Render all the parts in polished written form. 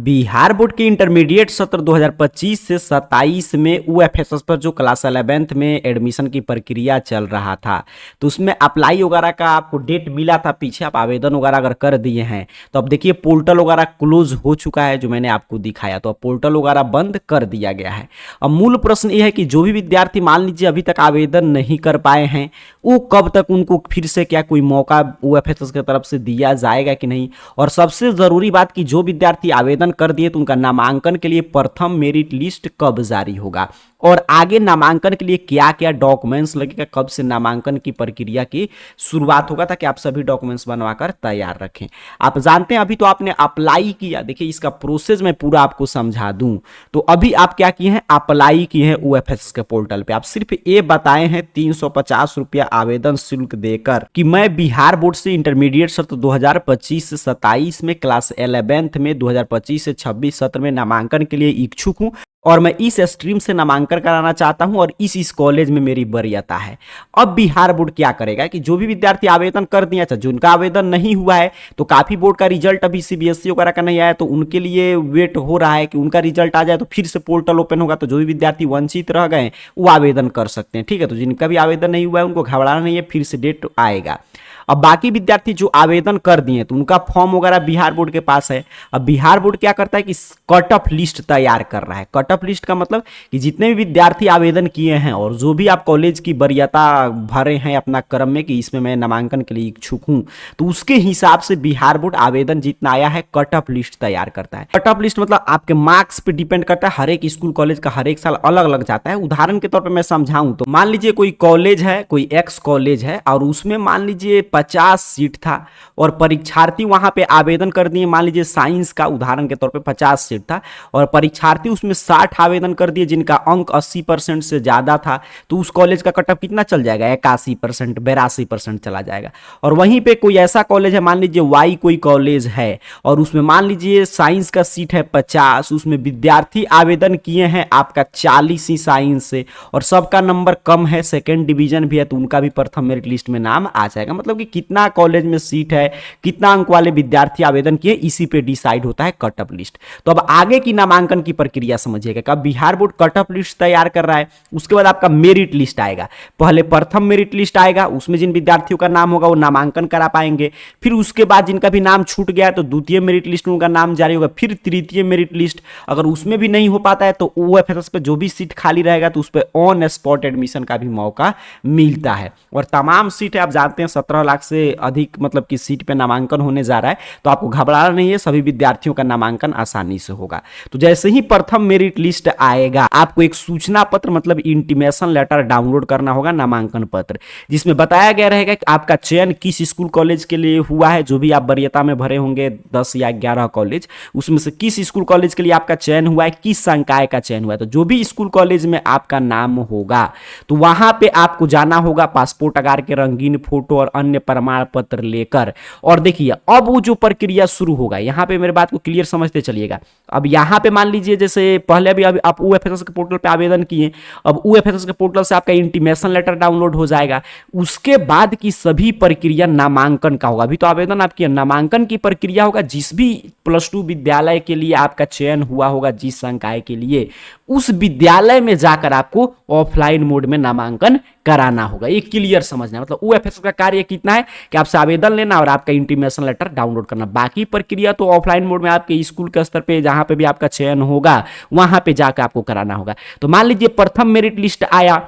Bihar board के intermediate सत्र 2025 से 27 में यूएफएसएस पर जो क्लास 11th में एडमिशन की प्रक्रिया चल रहा था, तो उसमें अप्लाई वगैरह का आपको डेट मिला था पीछे, आप आवेदन वगैरह अगर कर दिए हैं तो अब देखिए पोर्टल वगैरह क्लोज हो चुका है जो मैंने आपको दिखाया, तो अब पोर्टल वगैरह बंद कर दिया गया है। अब मूल प्रश्न ये है कि जो भी विद्यार्थी मान लीजिए अभी तक आवेदन नहीं कर पाए हैं, वो कब तक उनको फिर से क्या कोई मौका यूएफएसएस की तरफ से दिया जाएगा कि नहीं। और सबसे जरूरी बात कि जो विद्यार्थी आवेदन कर दिए तो उनका नामांकन के लिए प्रथम मेरिट लिस्ट कब जारी होगा और आगे नामांकन के लिए क्या क्या डॉक्यूमेंट्स लगेगा, कब से नामांकन की प्रक्रिया की शुरुआत होगा, ताकि आप सभी डॉक्यूमेंट्स बनवाकर तैयार रखें। आप जानते हैं अभी तो आपने अप्लाई किया, देखिए इसका प्रोसेस मैं पूरा आपको समझा दूं। तो अभी आप क्या किए हैं, अप्लाई किए हैं यूएफएसएस के पोर्टल पे, आप सिर्फ ये बताए हैं 350 रुपया आवेदन शुल्क देकर कि मैं बिहार बोर्ड से इंटरमीडिएट सत्र 2025 से 27 में क्लास 11th में 2025 से 26 सत्र में नामांकन के लिए इच्छुक हूं और मैं इस स्ट्रीम से नामांकन कराना चाहता हूं और इस कॉलेज में मेरी वरीयता है। अब बिहार बोर्ड क्या करेगा कि जो भी विद्यार्थी आवेदन कर दिया, अच्छा जिनका आवेदन नहीं हुआ है तो काफी बोर्ड का रिजल्ट अभी सीबीएसई वगैरह का नहीं आया, तो उनके लिए वेट हो रहा है कि उनका रिजल्ट आ जाए तो फिर से पोर्टल ओपन होगा, तो जो भी विद्यार्थी वंचित रह गए वो आवेदन कर सकते हैं। ठीक है, तो जिनका भी आवेदन नहीं हुआ है उनको घबराना नहीं है, फिर से डेट आएगा। अब बाकी विद्यार्थी जो आवेदन कर दिए तो उनका फॉर्म वगैरह बिहार बोर्ड के पास है। अब बिहार बोर्ड क्या करता है कि कट ऑफ लिस्ट तैयार कर रहा है। कट ऑफ लिस्ट का मतलब कि जितने भी विद्यार्थी आवेदन किए हैं और जो भी आप कॉलेज की वरीयता भरे हैं अपना क्रम में कि इसमें मैं नामांकन के लिए इच्छुक हूं, तो उसके हिसाब से बिहार बोर्ड आवेदन जितना आया है कट ऑफ लिस्ट तैयार करता है। कट ऑफ लिस्ट मतलब आपके मार्क्स पे डिपेंड करता है, हर एक स्कूल कॉलेज का हर एक साल अलग अलग जाता है। उदाहरण के तौर पर मैं समझाऊं तो मान लीजिए कोई कॉलेज है, कोई एक्स कॉलेज है और उसमें मान लीजिए 50 सीट था और परीक्षार्थी वहां पे आवेदन कर दिए, मान लीजिए साइंस का उदाहरण के तौर पे 50 सीट था और परीक्षार्थी उसमें 60 आवेदन कर दिए जिनका अंक 80% से ज्यादा था, तो उस कॉलेज का कट ऑफ कितना चल जाएगा, 81%, 82% चला जाएगा। और वहीं पे कोई ऐसा कॉलेज है, मान लीजिए वाई कोई कॉलेज है और उसमें मान लीजिए साइंस का सीट है 50, उसमें विद्यार्थी आवेदन किए हैं आपका 40 ही साइंस से और सबका नंबर कम है, सेकेंड डिवीजन भी है, तो उनका भी प्रथम मेरिट लिस्ट में नाम आ जाएगा। मतलब कि कितना कॉलेज में सीट है, कितना अंक वाले विद्यार्थी आवेदन किए, इसी पे डिसाइड होता है कट ऑफ लिस्ट। तो अब आगे की नामांकन की प्रक्रिया समझिएगा। कब Bihar board cut off list तैयार कर रहा है, उसके बाद आपका मेरिट लिस्ट आएगा। पहले प्रथम मेरिट लिस्ट आएगा, उसमें जिन विद्यार्थियों का नाम होगा वो नामांकन करा पाएंगे। फिर उसके बाद जिनका भी नाम छूट गया तो द्वितीय मेरिट लिस्ट में उनका नाम जारी होगा। फिर तृतीय मेरिट लिस्ट, अगर उसमें भी नहीं हो पाता है तो यूएफएसएस पे जो भी सीट खाली रहेगा तो उस पर ऑन स्पॉट एडमिशन का भी मौका मिलता है। और तमाम सीट आप जानते हैं 17 लाख से अधिक मतलब कि सीट पे नामांकन होने जा रहा है, तो आपको घबराना नहीं है, सभी विद्यार्थियों का नामांकन आसानी से होगा। तो जैसे ही प्रथम मेरिट लिस्ट आएगा आपको एक सूचना पत्र मतलब इंटीमेशन लेटर डाउनलोड करना होगा, नामांकन पत्र, जिसमें बताया गया रहेगा कि आपका चयन किस स्कूल कॉलेज के लिए हुआ है। जो भी आप वरीयता में भरे होंगे 10 या 11 कॉलेज, उसमें से किस स्कूल कॉलेज के लिए आपका चयन हुआ है, किस संकाय का चयन हुआ है। तो जो भी स्कूल कॉलेज में आपका नाम होगा तो वहां पे आपको जाना होगा पासपोर्ट आकार के रंगीन फोटो और अन्य प्रमाण पत्र लेकर। और देखिए अब वो जो प्रक्रिया शुरू होगा, यहां पे मेरे बात को क्लियर समझते चलिएगा। अब यहां पे मान लीजिए जैसे पहले अभी आप यूएफएसएस के पोर्टल पे आवेदन किए, अब यूएफएसएस के पोर्टल से आपका इंटीमेशन लेटर डाउनलोड हो जाएगा। उसके बाद की सभी प्रक्रिया नामांकन का होगा। अभी तो आवेदन आपकी नामांकन की प्रक्रिया होगा, जिस भी +2 विद्यालय के लिए आपका चयन हुआ होगा, जिस संकाय के लिए, उस विद्यालय में जाकर आपको ऑफलाइन मोड में नामांकन कराना होगा। ये क्लियर समझना है। मतलब यूएफएसएस का कार्य कितना है कि आपसे आवेदन लेना और आपका इंटीमेशन लेटर डाउनलोड करना। बाकी प्रक्रिया तो ऑफलाइन मोड में आपके स्कूल के स्तर पे जहां पे भी आपका चयन होगा वहां पे जाकर आपको कराना होगा। तो मान लीजिए प्रथम मेरिट लिस्ट आया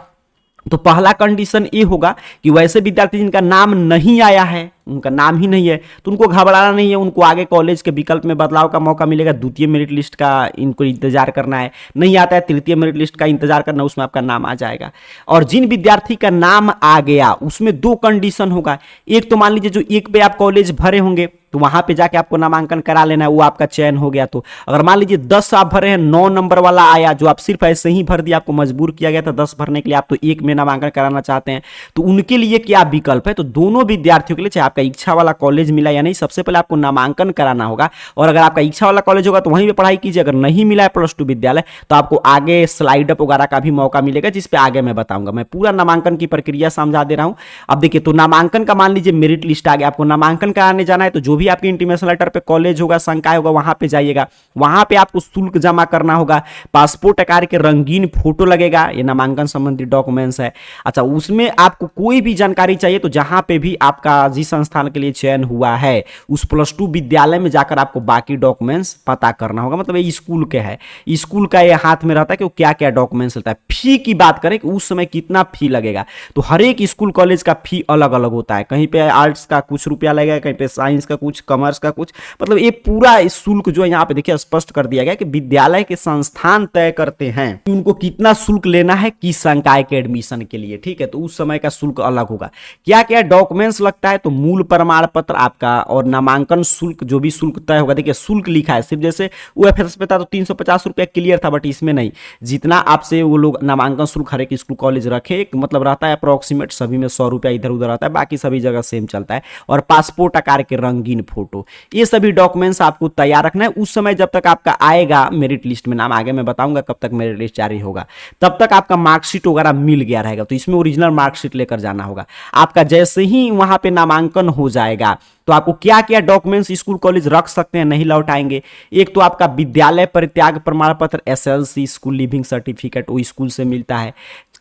तो पहला कंडीशन ये होगा कि वैसे विद्यार्थी जिनका नाम नहीं आया है, उनका नाम ही नहीं है, तो उनको घबराना नहीं है, उनको आगे कॉलेज के विकल्प में बदलाव का मौका मिलेगा। द्वितीय मेरिट लिस्ट का इनको इंतजार करना है, नहीं आता है तृतीय मेरिट लिस्ट का इंतजार करना, उसमें आपका नाम आ जाएगा। और जिन विद्यार्थी का नाम आ गया उसमें 2 कंडीशन होगा। एक तो मान लीजिए जो एक पे आप कॉलेज भरे होंगे तो वहां पे जाके आपको नामांकन करा लेना है, वो आपका चयन हो गया। तो अगर मान लीजिए 10 आप भरे हैं, 9 नंबर वाला आया जो आप सिर्फ ऐसे ही भर दिया, आपको मजबूर किया गया था 10 भरने के लिए, आप तो 1 में नामांकन कराना चाहते हैं, तो उनके लिए क्या विकल्प है। तो दोनों विद्यार्थियों के लिए, चाहे आपके आपका इच्छा वाला कॉलेज मिला या नहीं, सबसे पहले आपको नामांकन कराना होगा। और अगर आपका इच्छा वाला कॉलेज होगा तो वहीं पे पढ़ाई कीजिए। अगर नहीं मिला है +2 विद्यालय तो आपको आगे स्लाइड अप वगैरह का भी मौका मिलेगा, जिस पे आगे मैं बताऊंगा। मैं पूरा नामांकन की प्रक्रिया समझा दे रहा हूं। अब देखिए, तो नामांकन का मान लीजिए मेरिट लिस्ट आ गया, आपको नामांकन कराने जाना है तो जो भी आपके इंटीमेशन लेटर पे कॉलेज होगा, संकाय होगा, वहां पे जाइएगा। वहां पे आपको शुल्क जमा करना होगा। पासपोर्ट आकार के रंगीन फोटो लगेगा, ये नामांकन संबंधी डॉक्यूमेंट्स है। अच्छा, उसमें आपको कोई भी जानकारी चाहिए तो जहां पे भी आपका जिस संस्थान के लिए चयन हुआ है उस +2 विद्यालय में जाकर आपको बाकी डॉक्यूमेंट्स पता करना होगा। मतलब ये स्कूल के है, स्कूल का ये हाथ में रहता है कि वो क्या क्या डॉक्यूमेंट्स लेता है। फी की बात करें कि उस समय कितना फी लगेगा, तो हर एक स्कूल कॉलेज का फी अलग अलग होता है। कहीं पे आर्ट्स का कुछ रुपया लगेगा, कहीं पे साइंस का कुछ, कॉमर्स का कुछ। मतलब ये पूरा शुल्क जो है यहाँ पे देखिए स्पष्ट कर दिया गया कि विद्यालय के संस्थान तय करते हैं कि उनको कितना शुल्क लेना है किस संकाय के एडमिशन के लिए। ठीक है, तो उस समय का शुल्क अलग होगा। क्या क्या डॉक्यूमेंट्स लगता है, तो मूल प्रमाण पत्र आपका और नामांकन शुल्क, जो भी शुल्क तय होगा। देखिए शुल्क लिखा है सिर्फ, जैसे यूएफएस पे था तो 350 रुपया क्लियर था, बट इसमें नहीं। जितना आपसे वो लोग नामांकन शुल्क हर एक स्कूल कॉलेज रखे, मतलब रहता है अप्रोक्सीमेट, सभी में 100 रुपया इधर उधर रहता है, बाकी सभी जगह सेम चलता है। और पासपोर्ट आकार के रंगीन फोटो, ये सभी डॉक्यूमेंट्स आपको तैयार रखना है। उस समय जब तक आपका आएगा मेरिट लिस्ट में नाम, आगे मैं बताऊंगा कब तक मेरिट लिस्ट जारी होगा, तब तक आपका मार्कशीट वगैरह मिल गया रहेगा। तो इसमें ओरिजिनल मार्कशीट लेकर जाना होगा आपका। जैसे ही वहां पे नामांकन हो जाएगा तो आपको क्या क्या डॉक्यूमेंट्स स्कूल कॉलेज रख सकते हैं, नहीं लौटाएंगे। एक तो आपका विद्यालय परित्याग प्रमाण पत्र, SLC स्कूल लिविंग सर्टिफिकेट, वो स्कूल से मिलता है।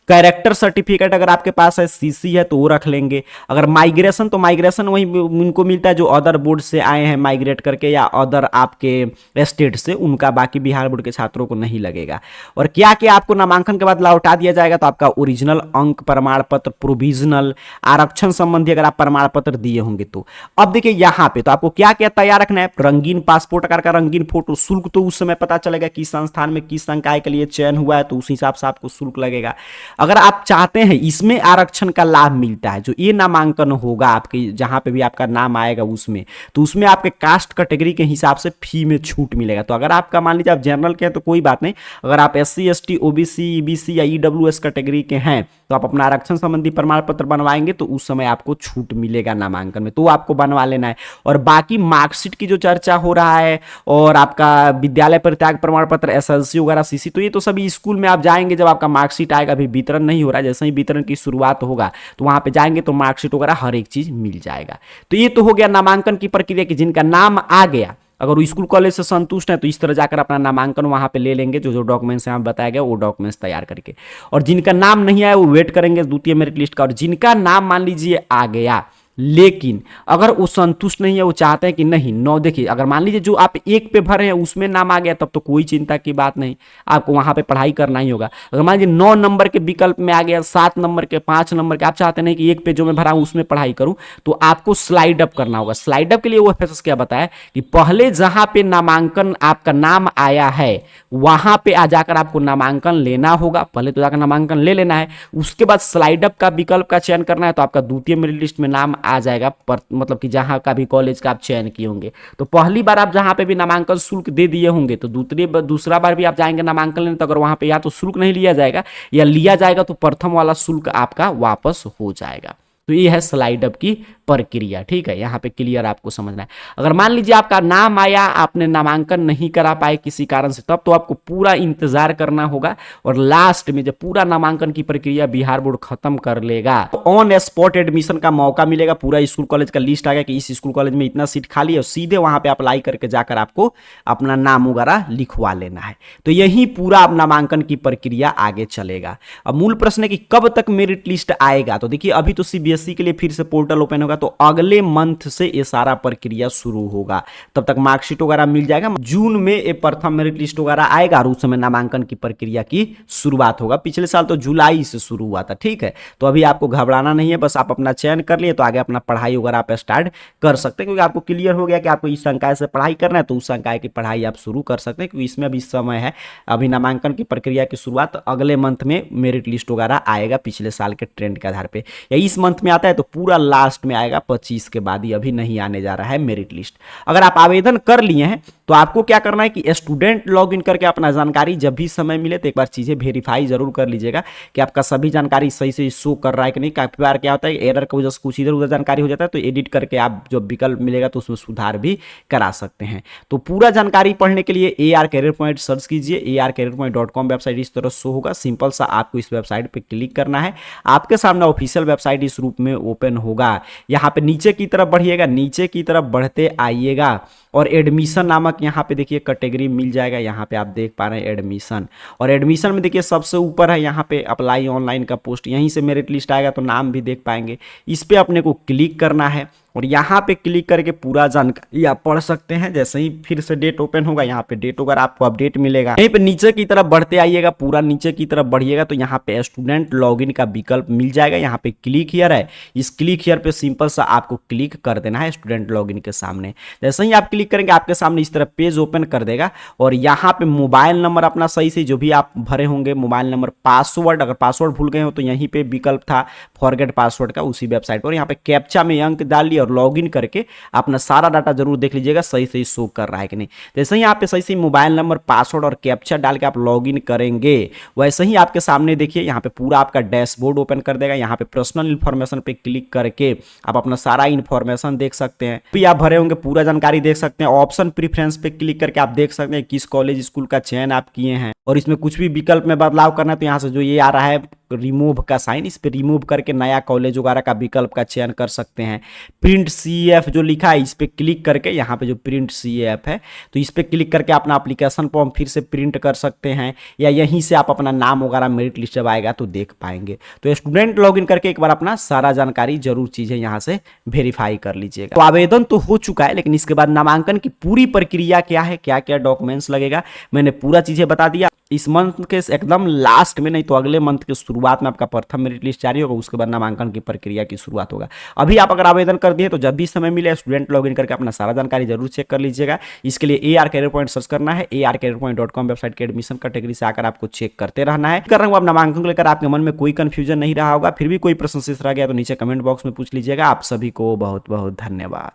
कैरेक्टर सर्टिफिकेट अगर आपके पास है, CC है तो वो रख लेंगे। अगर माइग्रेशन, तो माइग्रेशन वही उनको मिलता है जो अदर बोर्ड से आए हैं माइग्रेट करके, या अदर आपके स्टेट से, उनका बाकी बिहार बोर्ड के छात्रों को नहीं लगेगा। और क्या क्या आपको नामांकन के बाद लौटा दिया जाएगा, तो आपका ओरिजिनल अंक प्रमाण पत्र, प्रोविजनल, आरक्षण संबंधी अगर आप प्रमाण पत्र दिए होंगे तो। अब देखिए यहाँ पे तो आपको क्या क्या तैयार रखना है, रंगीन पासपोर्ट आकार का रंगीन फोटो। शुल्क तो उस समय पता चलेगा किस संस्थान में किस संकाय के लिए चयन हुआ है, तो उस हिसाब से आपको शुल्क लगेगा। अगर आप चाहते हैं इसमें आरक्षण का लाभ मिलता है, जो ये नामांकन होगा आपके जहां पे भी आपका नाम आएगा उसमें, तो उसमें आपके कास्ट कैटेगरी के हिसाब से फी में छूट मिलेगा। तो अगर आपका मान लीजिए आप जनरल के हैं तो कोई बात नहीं, अगर आप SC ST OBC EBC या EWS कैटेगरी के हैं तो आप अपना आरक्षण संबंधी प्रमाण पत्र बनवाएंगे तो उस समय आपको छूट मिलेगा नामांकन में, तो आपको बनवा लेना है। और बाकी मार्कशीट की जो चर्चा हो रहा है और आपका विद्यालय परित्याग प्रमाण पत्र, SLC वगैरह, CC, तो ये तो सभी स्कूल में आप जाएंगे जब आपका मार्कशीट आएगा। अभी वितरण नहीं हो रहा है, जैसे ही वितरण की शुरुआत होगा तो वहां पे जाएंगे तो मार्कशीट वगैरह हर एक चीज मिल जाएगा। तो ये तो हो गया नामांकन की प्रक्रिया की जिनका नाम आ गया, अगर वो स्कूल कॉलेज से संतुष्ट है तो इस तरह जाकर अपना नामांकन वहां पे ले लेंगे, जो जो डॉक्यूमेंट्स यहाँ बताया गया वो डॉक्यूमेंट्स तैयार करके। और जिनका नाम नहीं आया वो वेट करेंगे द्वितीय मेरिट लिस्ट का। और जिनका नाम मान लीजिए आ गया लेकिन अगर वो संतुष्ट नहीं है, वो चाहते हैं कि नहीं 9, देखिए अगर मान लीजिए जो आप 1 पे भरे हैं उसमें नाम आ गया तब तो कोई चिंता की बात नहीं, आपको वहां पे पढ़ाई करना ही होगा। अगर मान लीजिए 9 नंबर के विकल्प में आ गया, 7 नंबर के, 5 नंबर के, आप चाहते नहीं कि 1 पे जो मैं भरा हूं उसमें पढ़ाई करूं, तो आपको स्लाइड अप करना होगा। स्लाइड अप के लिए वो FSS क्या बताया कि पहले जहां पे नामांकन आपका नाम आया है वहां पे आ जाकर आपको नामांकन लेना होगा। पहले तो जाकर नामांकन ले लेना है, उसके बाद स्लाइड अप का विकल्प का चयन करना है, तो आपका द्वितीय मेरिट लिस्ट में नाम आ जाएगा मतलब कि जहां का भी कॉलेज का आप चयन किए होंगे। तो पहली बार आप जहां पे भी नामांकन शुल्क दे दिए होंगे तो दूसरा बार भी आप जाएंगे नामांकन लेने, तो अगर वहां पे या तो शुल्क नहीं लिया जाएगा या लिया जाएगा तो प्रथम वाला शुल्क आपका वापस हो जाएगा। तो ये है स्लाइड अप की प्रक्रिया। ठीक है, यहाँ पे क्लियर आपको समझना है। अगर मान लीजिए आपका नाम आया, आपने नामांकन नहीं करा पाए किसी कारण से, तब तो आपको पूरा इंतजार करना होगा और लास्ट में जब पूरा नामांकन की प्रक्रिया बिहार बोर्ड खत्म कर लेगा तो ऑन स्पॉट एडमिशन का मौका मिलेगा। पूरा स्कूल कॉलेज का लिस्ट आ गया कि इस स्कूल कॉलेज में इतना सीट खाली है और सीधे वहां पे अप्लाई करके जाकर आपको अपना नाम वगैरह लिखवा लेना है। तो यही पूरा नामांकन की प्रक्रिया आगे चलेगा। अब मूल प्रश्न है कि कब तक मेरिट लिस्ट आएगा, तो देखिए अभी तो CBSE के लिए फिर से पोर्टल ओपन होगा, तो अगले मंथ से ये सारा प्रक्रिया शुरू होगा। तब तक मार्कशीट वगैरह मिल जाएगा। जून में ये प्रथम मेरिट लिस्ट वगैरह आएगा और उस समय नामांकन की प्रक्रिया की शुरुआत होगा। पिछले साल तो जुलाई से शुरू हुआ था। ठीक है, तो अभी आपको घबराना नहीं है, बस आप अपना चयन कर लिए तो आगे अपना पढ़ाई वगैरह आप स्टार्ट कर सकते हैं, क्योंकि आपको क्लियर हो गया कि आपको इस संकाय से पढ़ाई करना है तो उस संकाय की पढ़ाई आप शुरू कर सकते हैं, क्योंकि इसमें अभी समय है। अभी नामांकन की प्रक्रिया की शुरुआत अगले मंथ में मेरिट लिस्ट वगैरह आएगा पिछले साल के ट्रेंड के आधार पर, या इस मंथ में में आता है तो पूरा लास्ट में आएगा 25 के बाद ही, अभी नहीं आने जा रहा है मेरिट लिस्ट। अगर आप आवेदन कर लिए हैं तो आपको क्या करना है कि स्टूडेंट लॉगिन करके अपना जानकारी जब भी समय मिले तो एक बार चीज़ें वेरीफाई जरूर कर लीजिएगा कि आपका सभी जानकारी सही से शो कर रहा है कि नहीं। काफी बार क्या होता है एरर की वजह से कुछ इधर उधर जानकारी हो जाता है, तो एडिट करके आप जो विकल्प मिलेगा तो उसमें सुधार भी करा सकते हैं। तो पूरा जानकारी पढ़ने के लिए AR कैरियर पॉइंट सर्च कीजिए, arcareerpoint.com वेबसाइट इस तरह शो होगा। सिंपल सा आपको इस वेबसाइट पे क्लिक करना है, आपके सामने ऑफिशियल वेबसाइट इस रूप में ओपन होगा। यहाँ पे नीचे की तरफ बढ़िएगा, नीचे की तरफ बढ़ते आइएगा और एडमिशन नामक यहाँ पे देखिए कैटेगरी मिल जाएगा। यहाँ पे आप देख पा रहे हैं एडमिशन, और एडमिशन में देखिए सबसे ऊपर है यहाँ पे अप्लाई ऑनलाइन का पोस्ट, यहीं से मेरिट लिस्ट आएगा तो नाम भी देख पाएंगे। इस पे अपने को क्लिक करना है और यहाँ पे क्लिक करके पूरा जानकारी आप पढ़ सकते हैं। जैसे ही फिर से डेट ओपन होगा यहाँ पे डेट होगा, आपको अपडेट मिलेगा। यहीं पे नीचे की तरफ बढ़ते आइएगा, पूरा नीचे की तरफ बढ़िएगा तो यहाँ पे स्टूडेंट लॉगिन का विकल्प मिल जाएगा। यहाँ पे क्लिक हियर है, इस क्लिक हियर पे सिंपल सा आपको क्लिक कर देना है स्टूडेंट लॉगिन के सामने। जैसे ही आप क्लिक करेंगे आपके सामने इस तरह पेज ओपन कर देगा और यहाँ पे मोबाइल नंबर अपना सही से जो भी आप भरे होंगे मोबाइल नंबर, पासवर्ड, अगर पासवर्ड भूल गए हो तो यहीं पे विकल्प था फॉरगेट पासवर्ड का उसी वेबसाइट पर। यहाँ पे कैप्चा में अंक डाल लिया और लॉगिन करके अपना सारा डाटा जरूर देख लीजिएगा सही से शो कर रहा है कि नहीं। जैसे ही आप पे सही से मोबाइल नंबर, पासवर्ड और कैप्चा डाल के आप लॉगिन करेंगे वैसे ही आपके सामने देखिए यहाँ पे पूरा आपका डैशबोर्ड ओपन कर देगा। यहाँ पे पर्सनल इन्फॉर्मेशन पे क्लिक करके आप अपना सारा इन्फॉर्मेशन देख सकते हैं, भी आप भरे होंगे पूरा जानकारी देख सकते हैं। ऑप्शन प्रेफरेंस पे क्लिक करके आप देख सकते हैं किस कॉलेज स्कूल का चयन आप किए हैं, और इसमें कुछ भी विकल्प में बदलाव करना है तो यहाँ से जो ये आ रहा है रिमूव का साइन, इस पे रिमूव करके नया कॉलेज वगैरह का विकल्प का चयन कर सकते हैं। प्रिंट CAF जो लिखा है इस पे क्लिक करके, यहाँ पे जो प्रिंट CAF है तो इस पे क्लिक करके अपना एप्लीकेशन फॉर्म फिर से प्रिंट कर सकते हैं, या यहीं से आप अपना नाम वगैरह मेरिट लिस्ट जब आएगा तो देख पाएंगे। तो स्टूडेंट लॉगिन करके एक बार अपना सारा जानकारी जरूर चीजें यहाँ से वेरीफाई कर लीजिएगा। तो आवेदन तो हो चुका है, लेकिन इसके बाद नामांकन की पूरी प्रक्रिया क्या है, क्या क्या डॉक्यूमेंट्स लगेगा, मैंने पूरा चीजें बता दिया। इस मंथ के एकदम लास्ट में नहीं तो अगले मंथ के शुरुआत में आपका प्रथम मेरिट लिस्ट जारी होगा, उसके बाद नामांकन की प्रक्रिया की शुरुआत होगा। अभी आप अगर आवेदन कर दिए तो जब भी समय मिले स्टूडेंट लॉगिन करके अपना सारा जानकारी जरूर चेक कर लीजिएगा। इसके लिए AR कैरियर पॉइंट सर्च करना है, arcareerpoint.com वेबसाइट के एडमिशन कैटेगरी से आकर आपको चेक करते रहना है। कर रहा हूँ आप नामांकन को लेकर आपके मन में कोई कंफ्यूजन नहीं रहा होगा, फिर भी कोई प्रश्न शेष रह गया तो नीचे कमेंट बॉक्स में पूछ लीजिएगा। आप सभी को बहुत बहुत धन्यवाद।